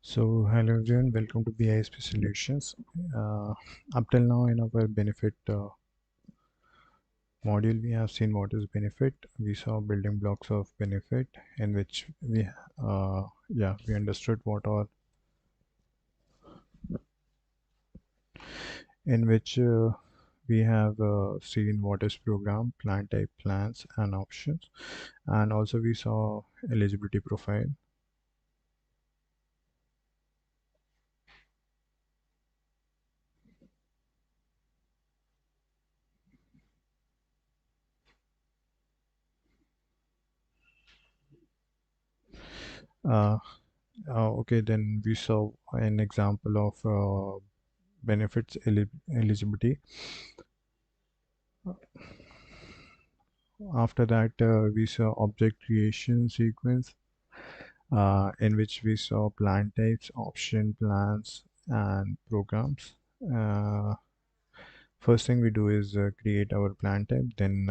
So, hello everyone, welcome to BISP Solutions. Up till now, in our benefit module, we have seen what is benefit. We saw building blocks of benefit, in which we understood what are in which we have seen what is program, plan type, plans, and options, and also we saw eligibility profile. Uh, okay, then we saw an example of benefits eligibility. After that, we saw object creation sequence, in which we saw plan types, option plans, and programs. Uh, First thing we do is create our plan type. Then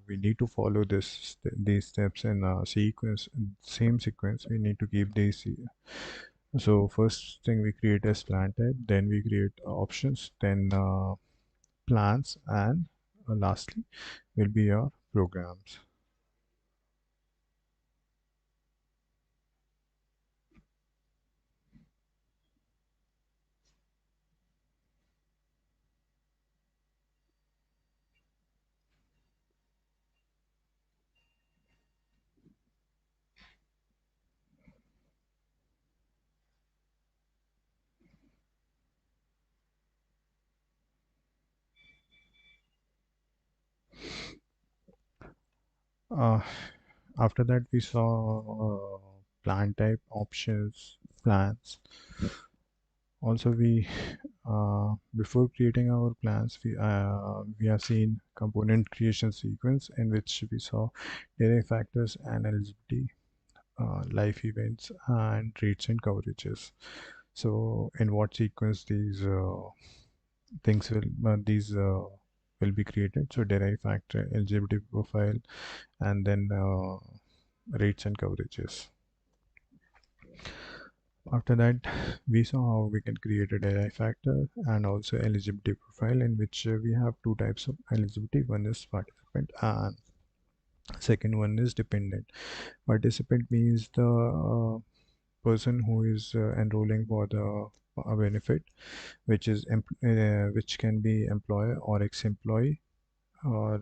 we need to follow these steps in a sequence, same sequence. We need to keep these. So first thing we create as plan type. Then we create options. Then plans, and lastly will be your programs. Uh, After that, we saw plan type, options, plans. Also, we before creating our plans, we have seen component creation sequence, in which we saw data factors and eligibility, life events, and rates and coverages. So, in what sequence these will be created? So, derived factor, eligibility profile, and then rates and coverages. After that, we saw how we can create a derived factor and also eligibility profile, in which we have two types of eligibility. One is participant and second one is dependent. Participant means the person who is enrolling for the benefit, which can be employer or ex-employee, or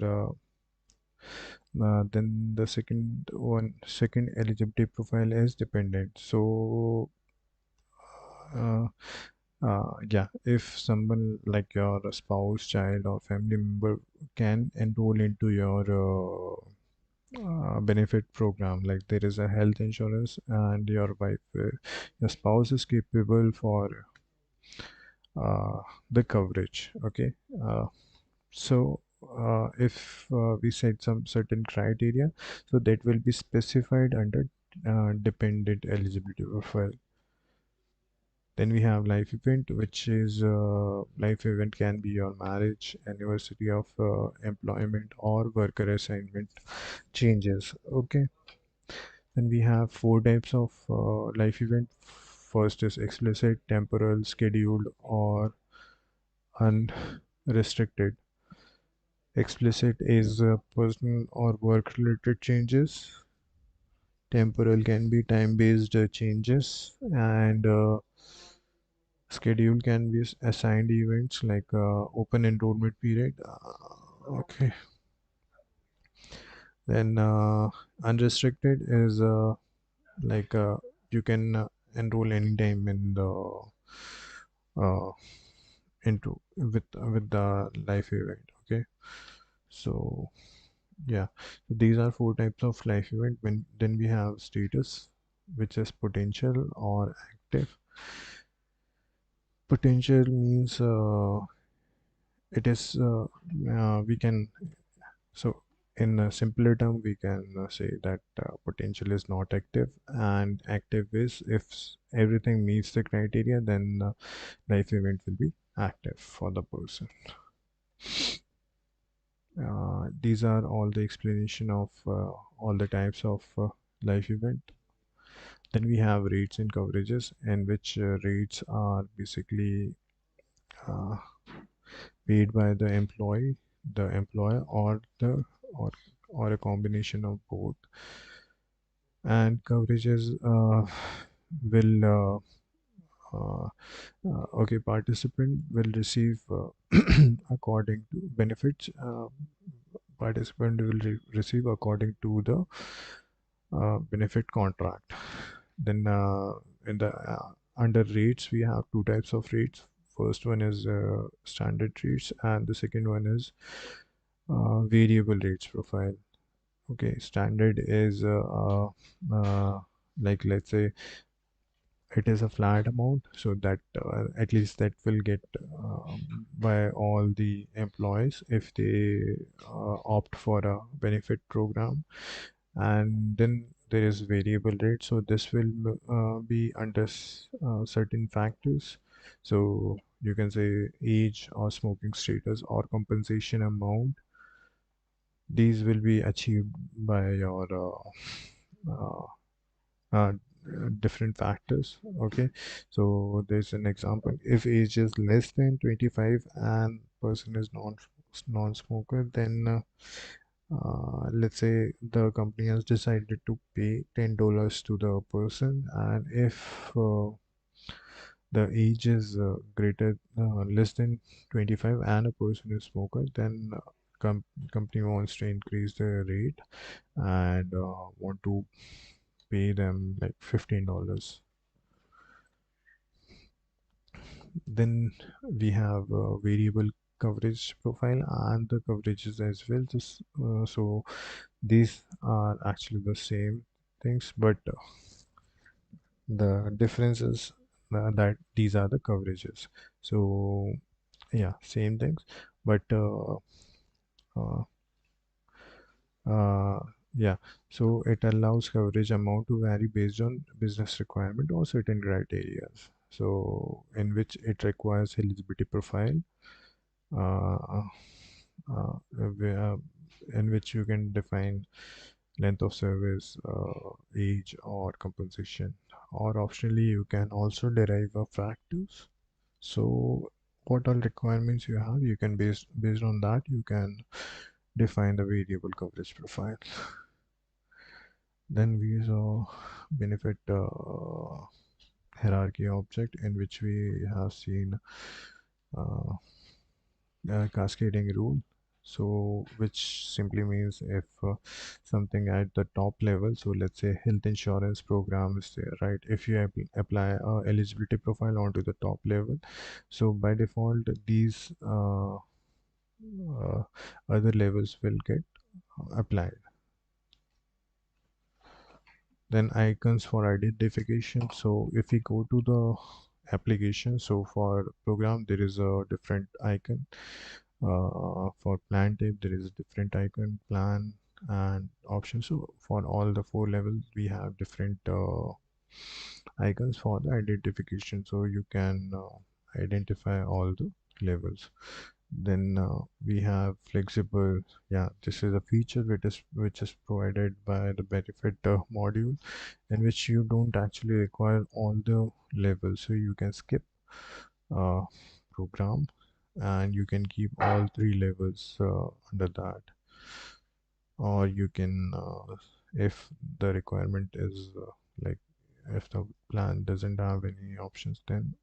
then the second eligibility profile is dependent. So if someone like your spouse, child, or family member can enroll into your benefit program, like there is a health insurance, and your spouse is capable for uh, the coverage. Okay, if we set some certain criteria, so that will be specified under dependent eligibility profile. Then we have life event, which is life event can be your marriage, anniversary of employment, or worker assignment changes. Okay. Then we have four types of life event. First is explicit, temporal, scheduled, or unrestricted. Explicit is personal or work-related changes. Temporal can be time-based changes, and schedule can be assigned events like open enrollment period. Okay. Then unrestricted is like you can enroll anytime in the uh, with the life event. Okay. So yeah, so these are four types of life event. When then we have status, which is potential or active. Potential means it is we can so in a simpler term we can say that potential is not active, and active is if everything meets the criteria, then life event will be active for the person. These are all the explanation of all the types of life event. Then we have rates and coverages, in which rates are basically uh, paid by the employee, the employer, or or a combination of both. And coverages will okay, participant will receive according to benefits. Participant will receive according to the benefit contract. Then in the under rates, we have two types of rates. First one is standard rates, and the second one is variable rates profile. Okay, standard is like, let's say it is a flat amount, so that at least that will get by all the employees if they opt for a benefit program. And then there is variable rate, so this will be under certain factors. So you can say age or smoking status or compensation amount. These will be achieved by your uh, different factors. Okay, so there's an example: if age is less than 25 and person is non-smoker, then let's say the company has decided to pay $10 to the person. And if the age is greater less than 25 and a person is smoker, then company wants to increase the rate and want to pay them like $15. Then we have variable coverage profile and the coverages as well. Just so these are actually the same things, but the difference is that these are the coverages. So yeah, same things, but uh, uh, yeah, so it allows coverage amount to vary based on business requirement or certain criteria. So in which it requires eligibility profile, uh, where, in which you can define length of service, age, or compensation. Or optionally, you can also derive a factors. So what all requirements you have, you can based on that you can define the variable coverage profile. Then we saw benefit hierarchy object, in which we have seen uh, cascading rule. So which simply means if something at the top level, so let's say health insurance program is there, right? If you apply a eligibility profile onto the top level, so by default these other levels will get applied. Then icons for identification. So if we go to the application, so for program there is a different icon. For plan type there is a different icon, plan and option. So for all the four levels we have different icons for the identification, so you can identify all the levels. Then we have flexible, yeah, this is a feature which is provided by the benefit module, in which you don't actually require all the levels, so you can skip uh, program and you can keep all three levels under that. Or you can if the requirement is like, if the plan doesn't have any options, then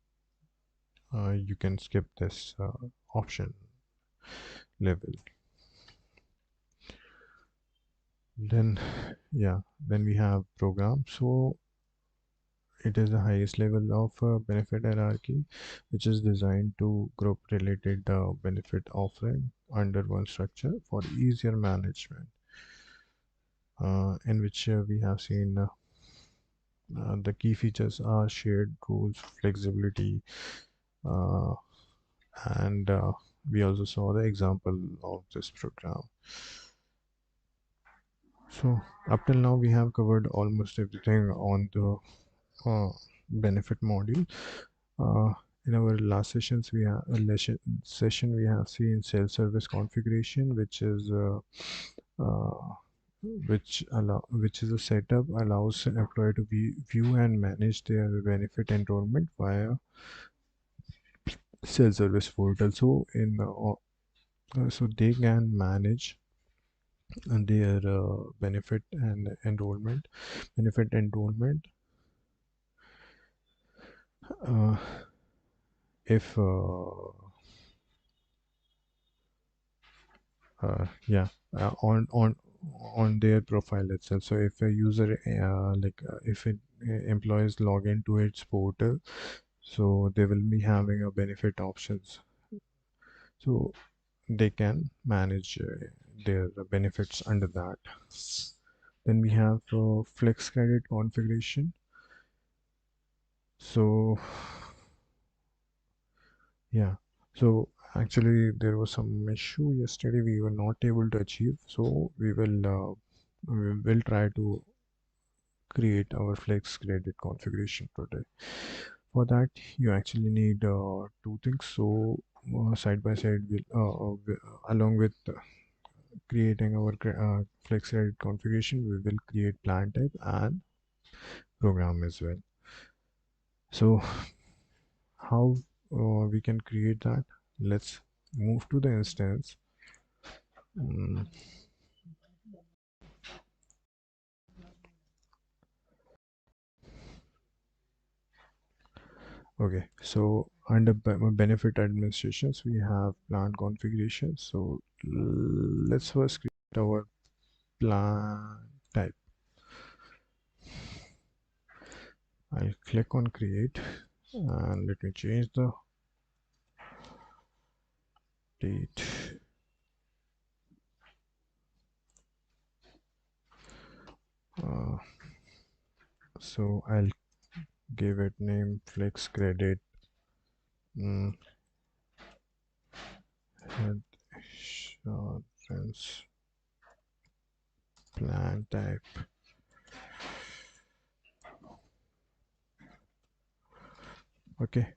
you can skip this option level. Then yeah, then we have program. So it is the highest level of benefit hierarchy, which is designed to group related benefit offering under one structure for easier management, in which we have seen the key features are shared rules, flexibility, uh, and we also saw the example of this program. So up till now we have covered almost everything on the benefit module. In our last sessions, session we have seen self-service configuration, which is which is a setup allows an employee to view and manage their benefit enrollment via self-service portal. So so they can manage their benefit enrollment uh, if yeah on their profile itself. So if a user if it employees log into its portal, so they will be having a benefit options, so they can manage their benefits under that. Then we have flex credit configuration. So yeah, so actually there was some issue yesterday we were not able to achieve, so we will try to create our flex credit configuration today. For that you actually need two things. So side by side along with creating our flex credit configuration, we will create plan type and program as well. So how we can create that? Let's move to the instance. Mm, okay, so under benefit administrations, we have plan configuration. So let's first create our plan type. I'll click on create and let me change the date. Uh, so I'll give it name flex credit. Mm, head insurance plan type. Okay,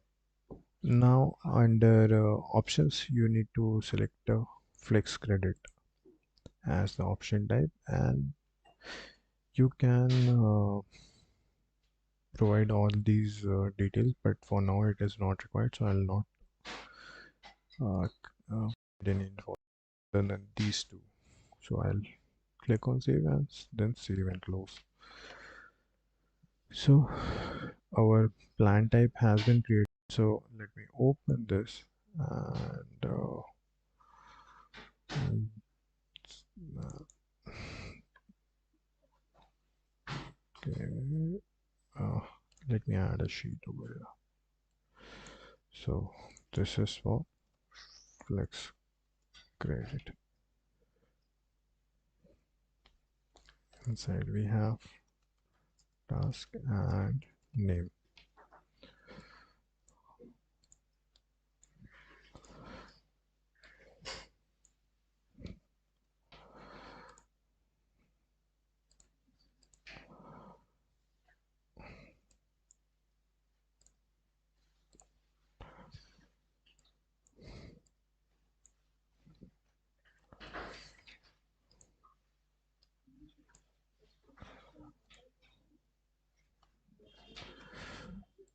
now under options you need to select flex credit as the option type, and you can provide all these details, but for now it is not required, so I'll not uh, put any info other than these two. So I'll click on save as, then save and close. So our plan type has been created. So let me open this and mm, okay, uh, let me add a sheet over here. So this is for flex credit. Inside we have task and name.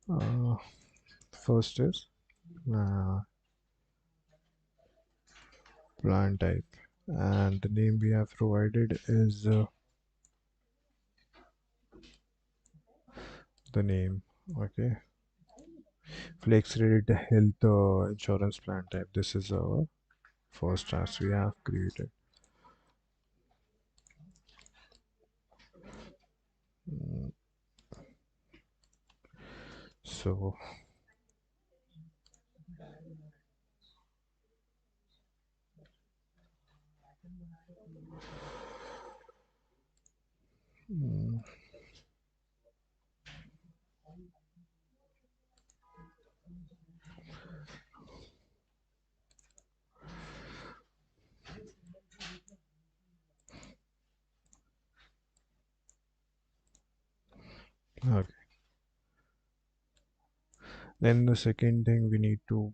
Uh, First is uh, plan type, and the name we have provided is the name. Okay, flex credit health insurance plan type. This is our first task we have created. Mm, So mm, okay. Then the second thing we need to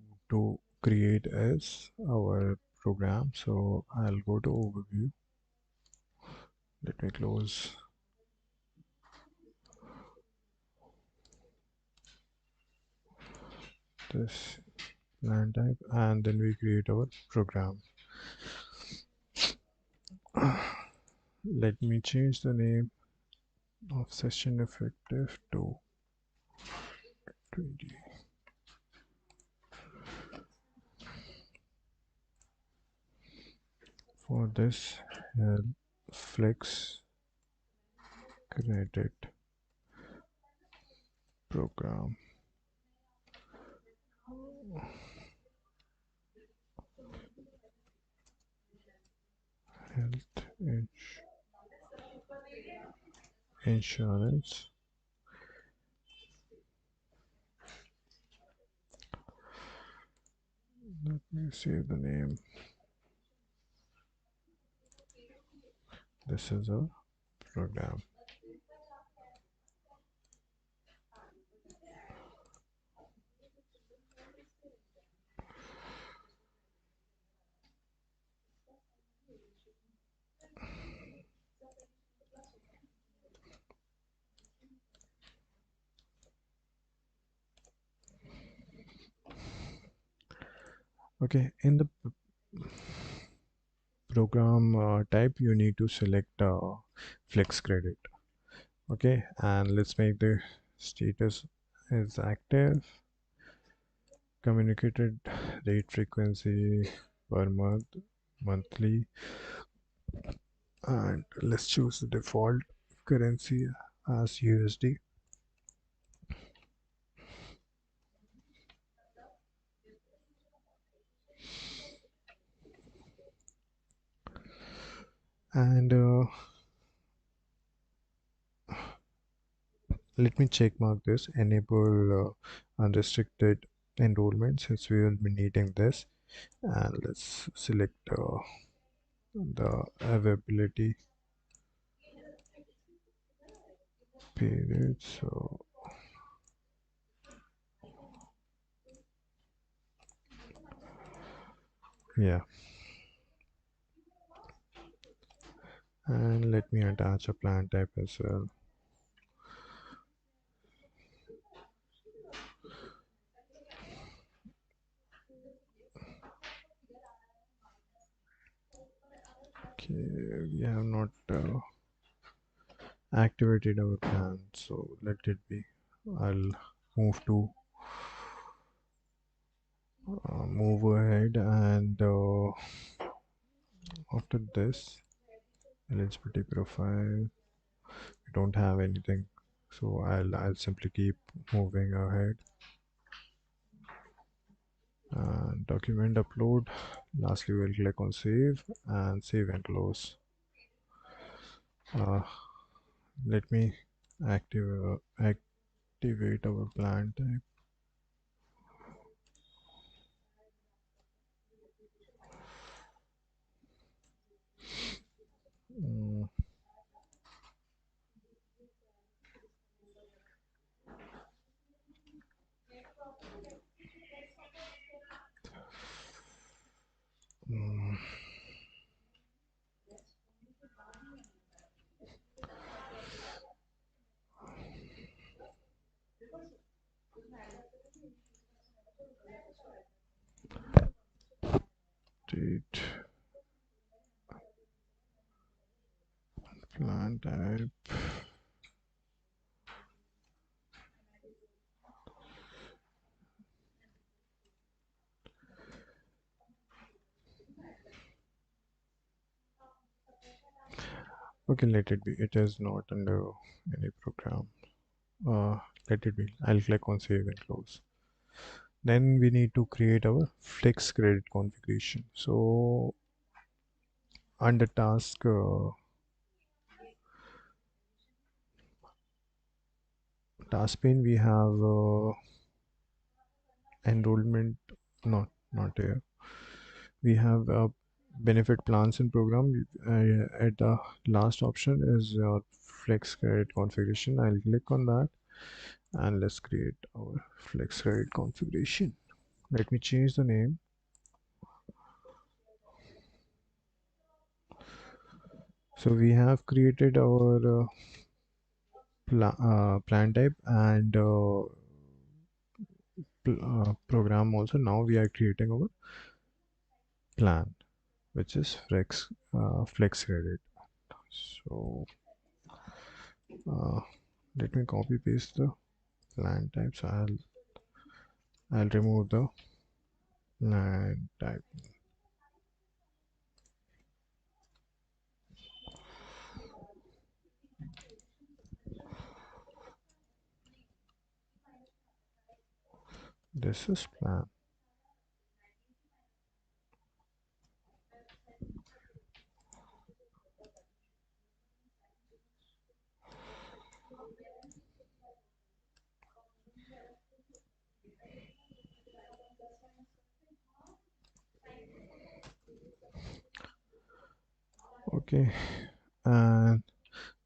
create is our program. So I'll go to overview Let me close this plan type, and then we create our program. Let me change the name of session effective to 20. For this, flex credit program. Health insurance. Let me save the name. This is a program. Okay, in the program type, you need to select flex credit. Okay, and let's make the status is active, communicated rate frequency per month, monthly, and let's choose the default currency as USD. And let me check mark this, enable unrestricted enrollment, since we will be needing this. And let's select the availability period. So yeah, and let me attach a plan type as well. Okay, we have not activated our plan, so let it be. I'll move to move ahead, and after this eligibility profile, we don't have anything, so I'll simply keep moving ahead. And document upload, lastly we'll click on save and close. Let me activate our plan type. Mm, mm, date plan type. Okay, let it be. It is not under any program. Uh, Let it be. I'll click on save and close. Then we need to create our flex credit configuration. So under task pane, we have enrollment. Not here. We have benefit plans and program. At the last option is flex credit configuration. I'll click on that, and let's create our flex credit configuration. Let me change the name. So we have created our plan type and program also. Now we are creating our plan, which is flex credit. So uh, let me copy paste the plan type. So I'll remove the plan type. This is plan. Okay, and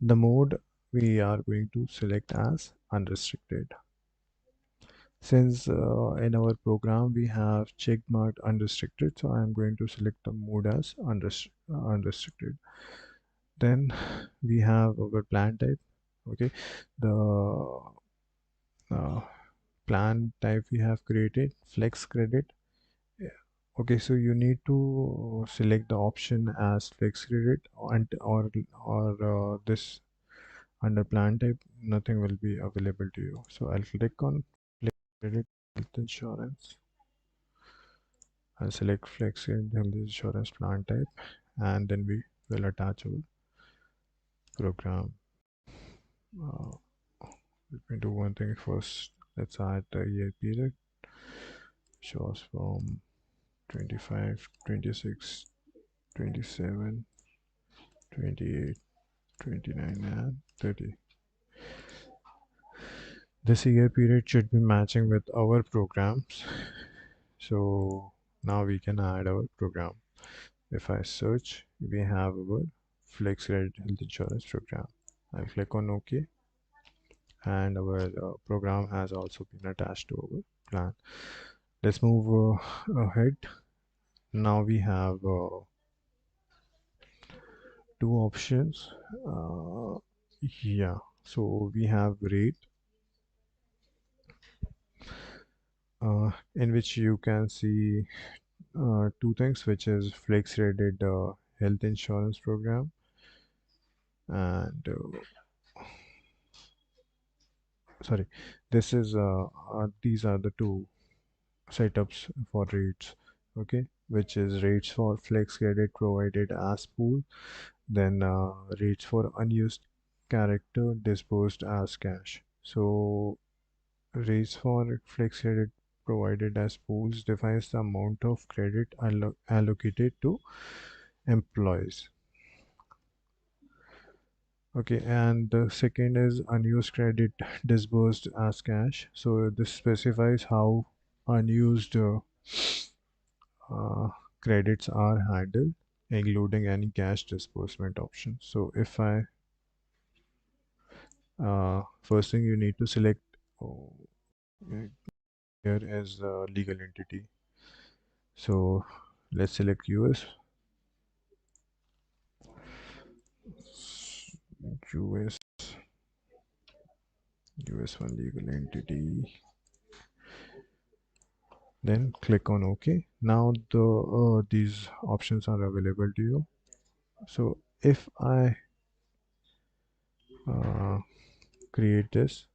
the mode we are going to select as unrestricted. Since in our program we have check marked unrestricted, so I'm going to select the mode as unrestricted. Then we have our plan type. Okay, the uh, plan type we have created flex credit. Yeah. Okay, so you need to select the option as flex credit and or this under plan type nothing will be available to you. So I'll click on flex credit health insurance. I'll select flex credit health insurance plan type and then we will attach our program. Uh, Let me do one thing first. Let's add the year period. Shows from 25, 26, 27, 28, 29 and 30. This year period should be matching with our programs. So now we can add our program. If I search, we have our Flex Credit Health Insurance program. I'll click on OK and our program has also been attached to our plan. Let's move ahead. Now we have two options. Uh, yeah, so we have rate in which you can see two things, which is flex rated health insurance program and sorry, this is these are the two setups for rates. Okay, which is rates for flex credit provided as pool, then rates for unused character disposed as cash. So rates for flex credit provided as pools defines the amount of credit allocated to employees. Okay, and the second is unused credit disbursed as cash. So this specifies how unused uh, credits are handled, including any cash disbursement option. So if I first thing you need to select here is the legal entity. So let's select US, US, US one legal entity. Then click on OK. Now these options are available to you. So if I uh, create this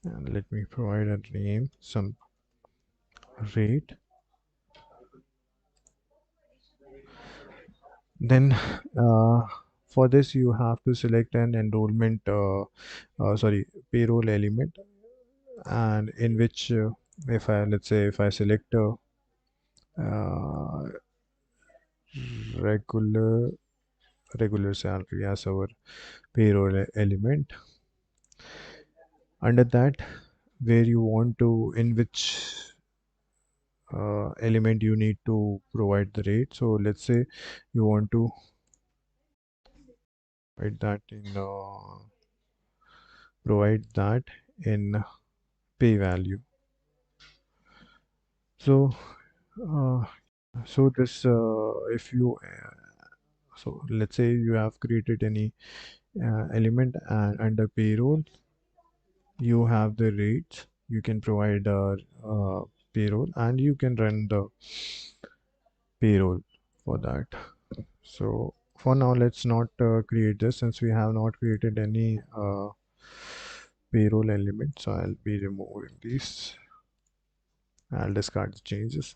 and let me provide a name, some rate, then for this you have to select an enrollment sorry, payroll element, and in which if I let's say if I select uh, regular regular salary as our payroll element, under that where you want to in which element you need to provide the rate. So let's say you want to provide that in provide that in pay value. So uh, so this if you So let's say you have created any element, and under payroll you have the rates. You can provide payroll, and you can run the payroll for that. So for now, let's not create this, since we have not created any payroll element. So I'll be removing these. I'll discard the changes.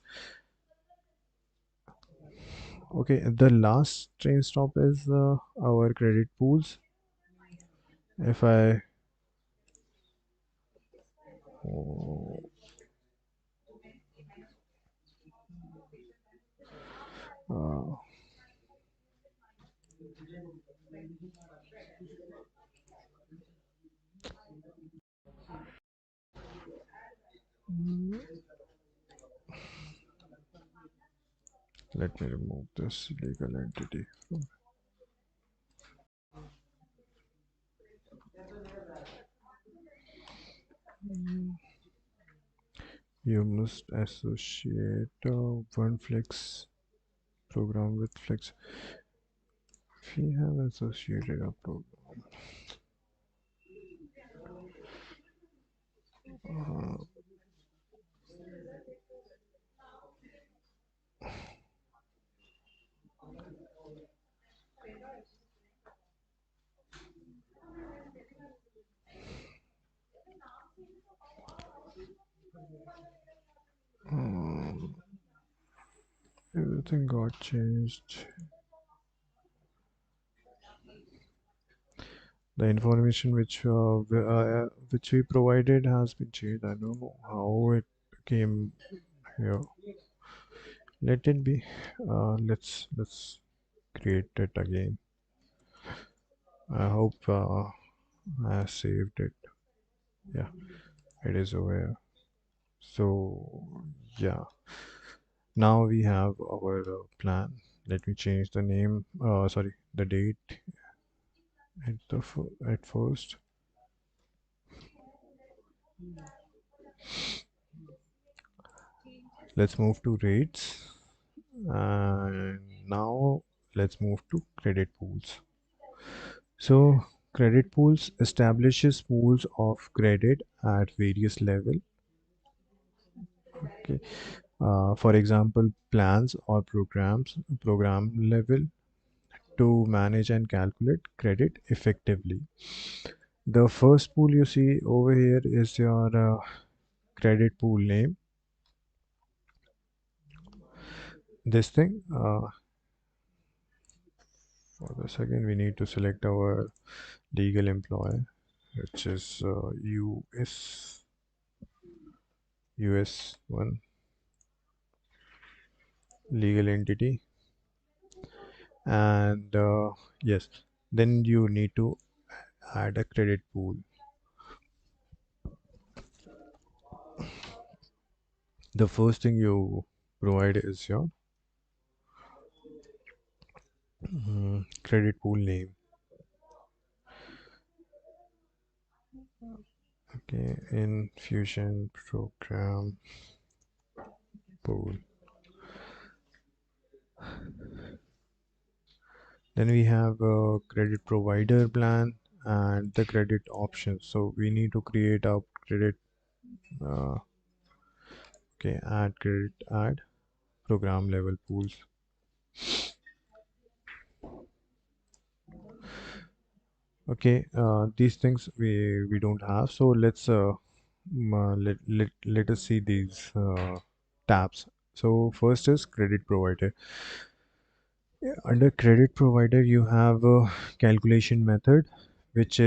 Okay, the last train stop is our credit pools. If I oh, uh, let me remove this legal entity. You must associate one flex program with flex. If we have associated a program, uh, um, everything got changed. The information which we provided has been changed. I don't know how it came here. Let it be. Let's create it again. I hope I saved it. Yeah, it is over here. So yeah, now we have our plan. Let me change the name. Sorry, the date at first. Let's move to rates, and now let's move to credit pools. So credit pools establishes pools of credit at various level. Okay. For example, plans or program level to manage and calculate credit effectively. The first pool you see over here is your credit pool name. This thing, for the second, we need to select our legal employer, which is US one legal entity, and yes, then you need to add a credit pool. The first thing you provide is your credit pool name. Okay, in Fusion program pool. Then we have a credit provider plan and the credit options. So we need to create a credit. Uh, okay, add program level pools. Okay, these things we don't have. So let's let us see these tabs. So first is credit provider. Yeah, under credit provider, you have a calculation method, which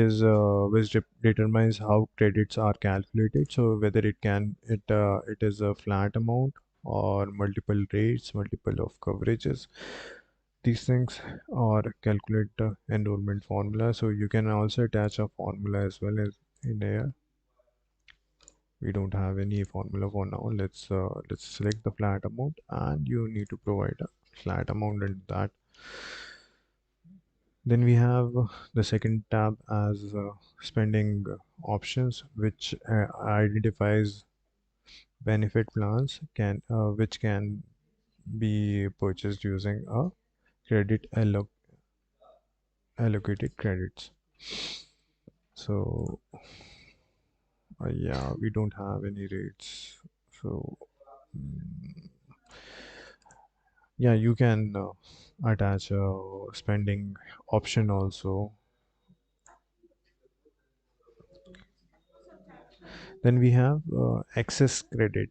determines how credits are calculated. So whether it is a flat amount or multiple rates, multiple of coverages. These things are calculate the enrollment formula. So you can also attach a formula as well as in here. We don't have any formula for now. Let's select the flat amount, and you need to provide a flat amount in that. Then we have the second tab as spending options, which identifies benefit plans which can be purchased using a credit allocated credits. So yeah, we don't have any rates. So yeah, you can attach a spending option also. Then we have excess credit.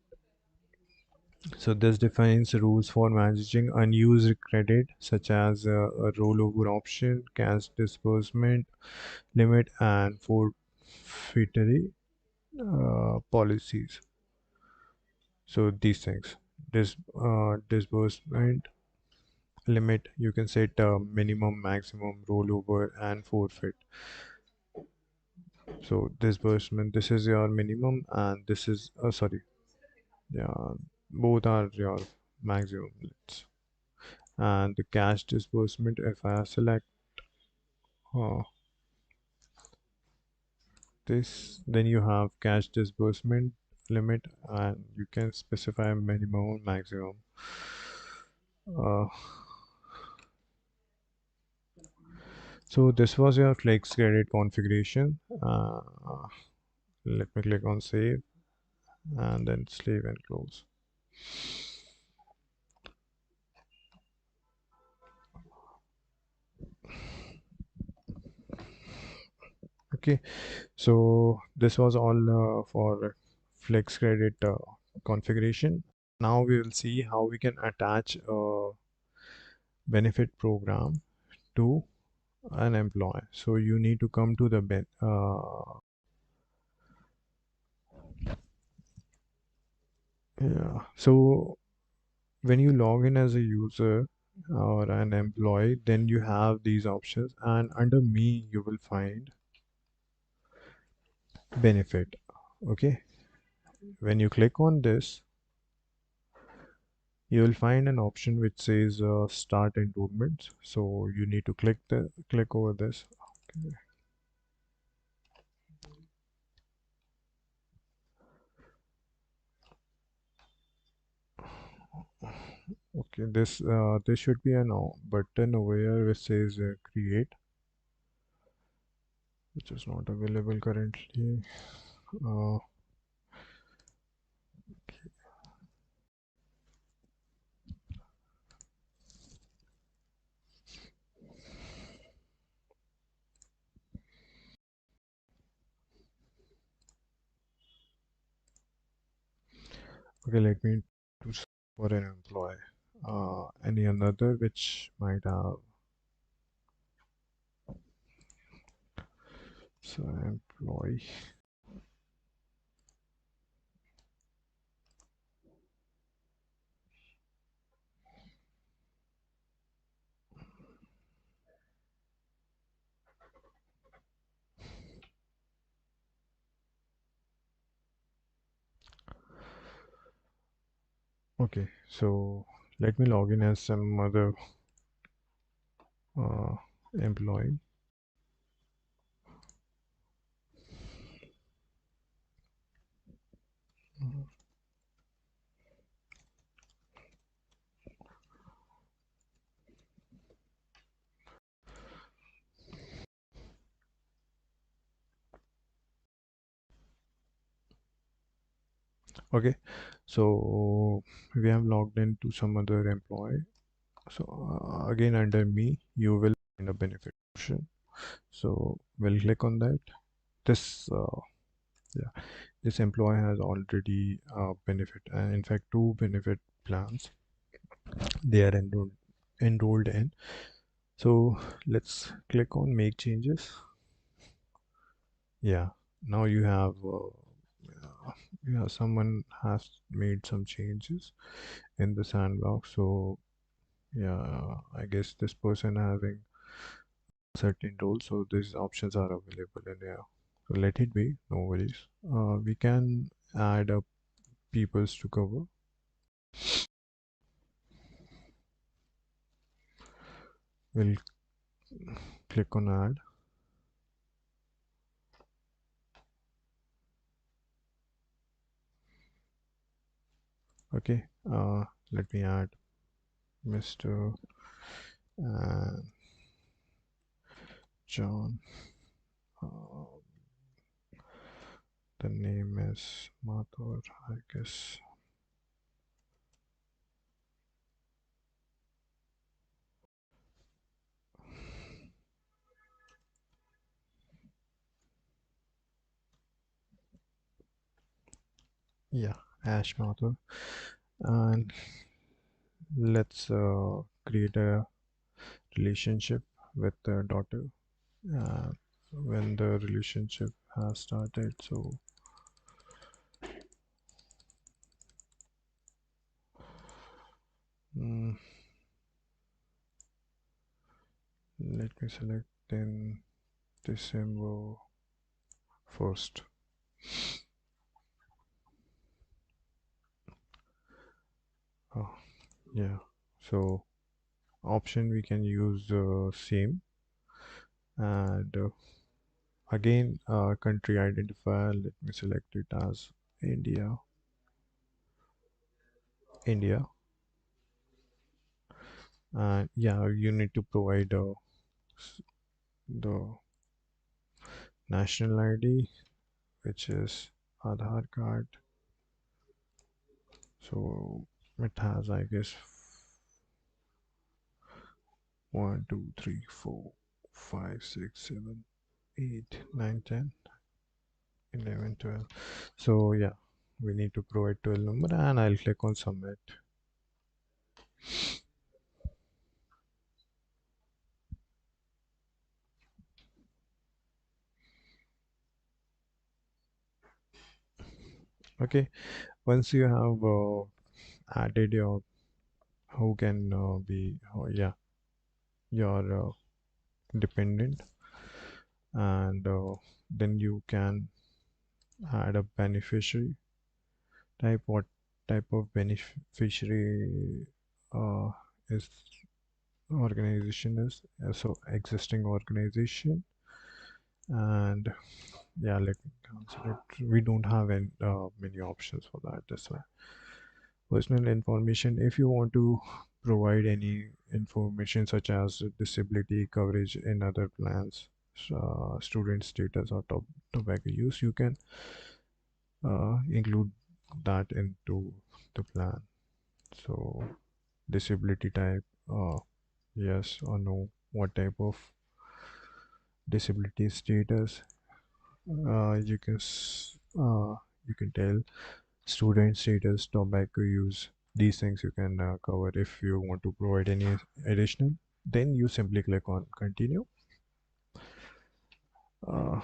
So this defines rules for managing unused credit, such as a rollover option, cash disbursement limit, and forfeiture policies. So these things, this disbursement limit, you can set a minimum, maximum, rollover, and forfeit. So disbursement, this is your minimum, and this is sorry, yeah, both are your maximum limits. And the cash disbursement, if I select uh, this, then you have cash disbursement limit, and you can specify minimum and maximum. uh, so this was your flex credit configuration. Let me click on save and then save and close. Okay, so this was all for flex credit configuration. Now we will see how we can attach a benefit program to an employee. So you need to come to the yeah. So when you log in as a user or an employee, then you have these options, and under me you will find benefit. Okay, when you click on this, you will find an option which says start enrollment. So you need to click over this. Okay. Okay, this should be an button over here which says create, which is not available currently. Uh, okay, let me do for an employee. Any another which might have, so employee. Okay, so let me log in as some other uh, employee. Okay, so we have logged into some other employee. So again, under me, you will find a benefit option. So we'll click on that. This yeah, this employee has already benefit, and in fact, two benefit plans they are enrolled in. So let's click on make changes. Yeah, now you have yeah, someone has made some changes in the sandbox. So yeah, I guess this person having certain roles, so these options are available in here. So let it be, no worries. We can add up peoples to cover. We'll click on add. Okay, let me add Mr. Uh, John. Uh, the name is Mathur, I guess. Yeah, Ash Mathur. And let's create a relationship with the daughter. Uh, when the relationship has started, so mm, let me select in December 1st. Oh, yeah. So option we can use the same, and again country identifier, let me select it as India. India. And yeah, you need to provide the national ID, which is Aadhaar card. So it has, I guess, 1, 2, 3, 4, 5, 6, 7, 8, 9, 10, 11, 12. So yeah, we need to provide 12 number, and I'll click on submit. Okay, once you have added your who can be yeah, your dependent, and then you can add a beneficiary type. What type of beneficiary uh, is organization is, so existing organization. And yeah, let me cancel it. We don't have any many options for that, that's why. Personal information, if you want to provide any information such as disability coverage in other plans, student status, or tobacco use, you can include that into the plan. So disability type, yes or no, what type of disability status, you can tell student status, tobacco use. These things you can cover. If you want to provide any additional, then you simply click on continue. uh,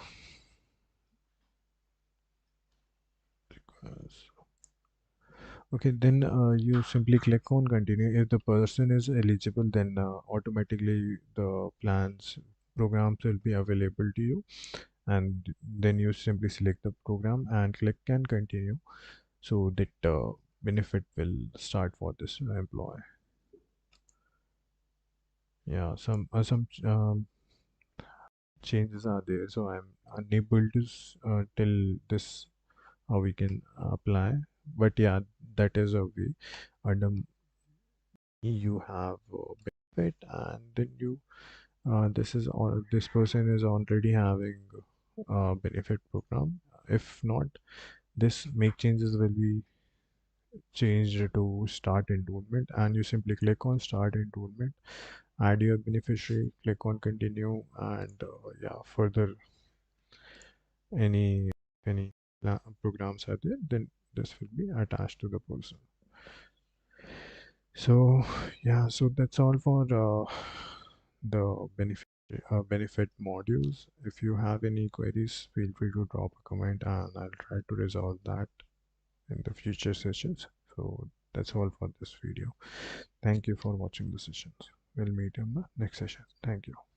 okay, then you simply click on continue. If the person is eligible, then automatically the plans programs will be available to you, and then you simply select the program and click and continue, so that benefit will start for this employee. Yeah, some changes are there, so I'm unable to tell this how we can apply. But yeah, that is a way. Under you have benefit, and then you this is all, this person is already having benefit program. If not, this make changes will be changed to start enrollment, and you simply click on start enrollment, add your beneficiary, click on continue, and yeah, further any any programs are there, then this will be attached to the person. So yeah, so that's all for the benefit modules. If you have any queries, feel free to drop a comment, and I'll try to resolve that in the future sessions. So that's all for this video. Thank you for watching the sessions. We'll meet in the next session. Thank you.